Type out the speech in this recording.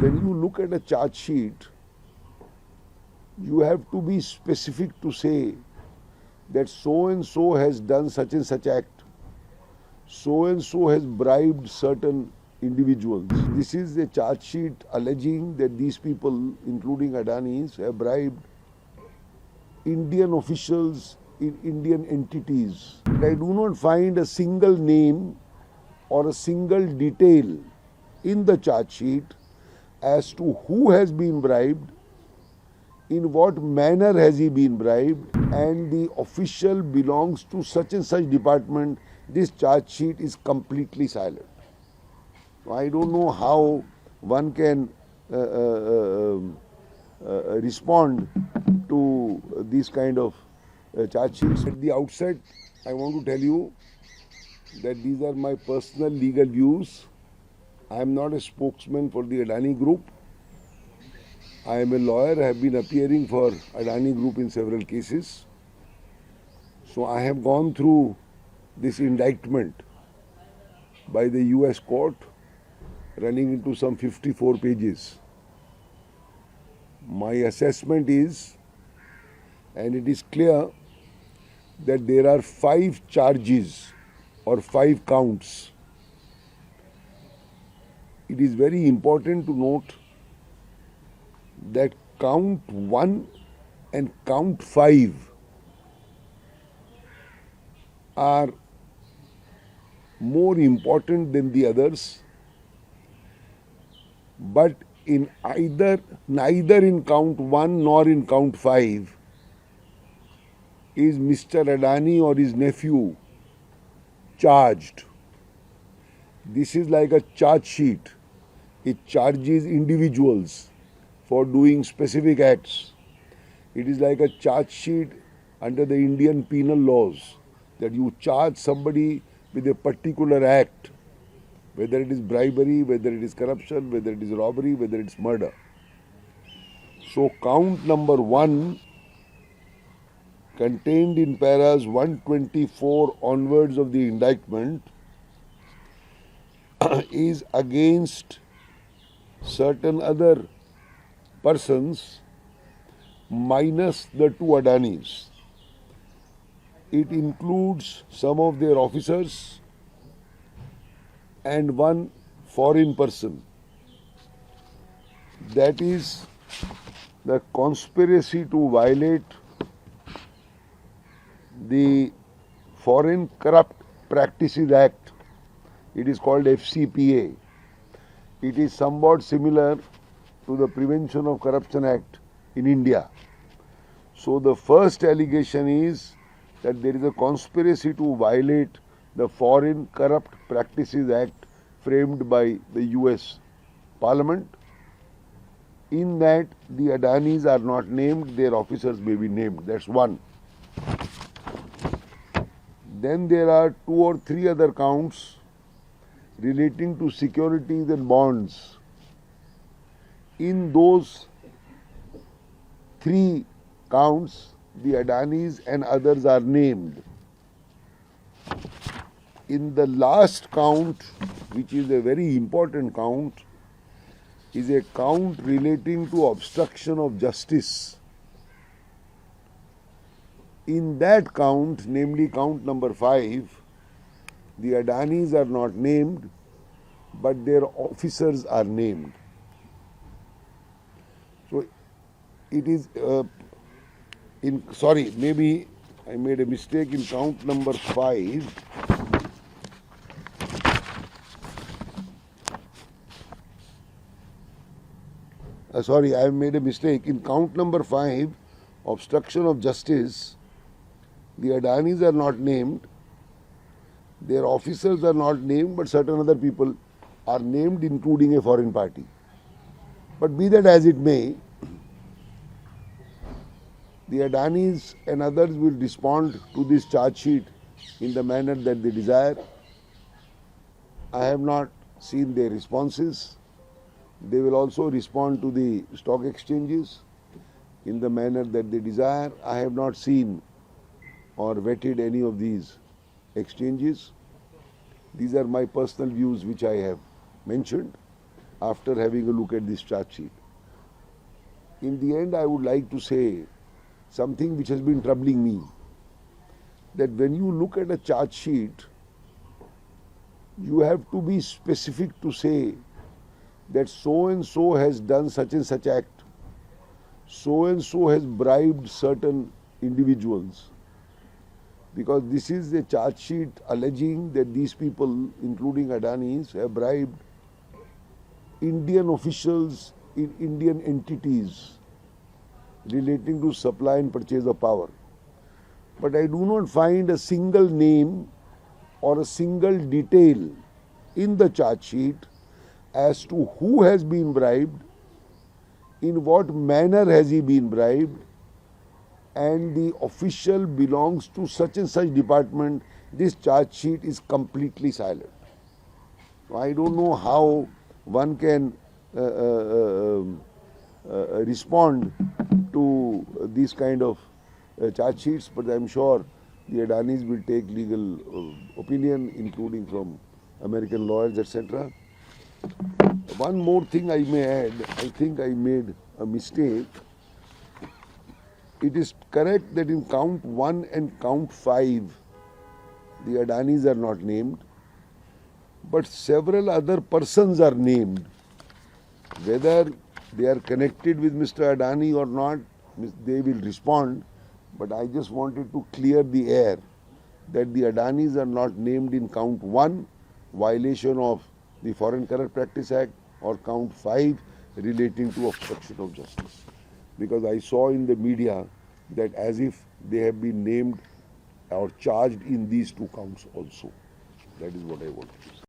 when you look at a charge sheet, you have to be specific to say that so and so has done such and such act, so and so has bribed certain individuals. This is a charge sheet alleging that these people, including Adanis, have bribed Indian officials in Indian entities. And I do not find a single name or a single detail in the charge sheet as to who has been bribed, in what manner has he been bribed, and the official belongs to such and such department. This charge sheet is completely silent. I don't know how one can respond to these kind of charge sheets. At the outset, I want to tell you that these are my personal legal views. I am not a spokesman for the Adani Group. I am a lawyer. I have been appearing for Adani Group in several cases. So I have gone through this indictment by the US court, running into some 54 pages. My assessment is, and it is clear, that there are 5 charges or 5 counts. It is very important to note that count 1 and count 5 are more important than the others, but in neither in count 1 nor in count 5 is Mr. Adani or his nephew charged. This is like a charge sheet. It charges individuals for doing specific acts. It is like a charge sheet under the Indian penal laws, that you charge somebody with a particular act, whether it is bribery, whether it is corruption, whether it is robbery, whether it is murder. So count number 1, contained in paras 124 onwards of the indictment, is against certain other persons minus the 2 Adanis. It includes some of their officers and 1 foreign person. That is the conspiracy to violate the Foreign Corrupt Practices Act. It is called FCPA. It is somewhat similar to the Prevention of Corruption Act in India. So the first allegation is that there is a conspiracy to violate the Foreign Corrupt Practices Act framed by the US Parliament. In that, the Adanis are not named, their officers may be named. That's one. Then there are 2 or 3 other counts relating to securities and bonds. In those 3 counts, the Adanis and others are named. In the last count, which is a very important count, is a count relating to obstruction of justice. In that count, namely count number 5, the Adanis are not named, but their officers are named. So it is, maybe I made a mistake in count number 5. I made a mistake. In count number 5, obstruction of justice, the Adanis are not named, their officers are not named, but certain other people are named, including a foreign party. But be that as it may, the Adanis and others will respond to this charge sheet in the manner that they desire. I have not seen their responses. They will also respond to the stock exchanges in the manner that they desire. I have not seen or vetted any of these exchanges. These are my personal views which I have mentioned. after having a look at this charge sheet. In the end, I would like to say something which has been troubling me, that when you look at a charge sheet, you have to be specific to say that so and so has done such and such act, so and so has bribed certain individuals, because this is a charge sheet alleging that these people, including Adanis, have bribed Indian officials in Indian entities relating to supply and purchase of power. But I do not find a single name or a single detail in the charge sheet as to who has been bribed, in what manner has he been bribed, and the official belongs to such and such department. This charge sheet is completely silent. I don't know how one can respond to these kind of charge sheets, but I am sure the Adanis will take legal opinion, including from American lawyers, etc. One more thing I may add, I think I made a mistake. It is correct that in count 1 and count 5, the Adanis are not named, but several other persons are named. Whether they are connected with Mr. Adani or not, they will respond. But I just wanted to clear the air that the Adanis are not named in count 1, violation of the Foreign Corrupt Practice Act, or count 5, relating to obstruction of justice. Because I saw in the media that as if they have been named or charged in these two counts also. That is what I wanted to say.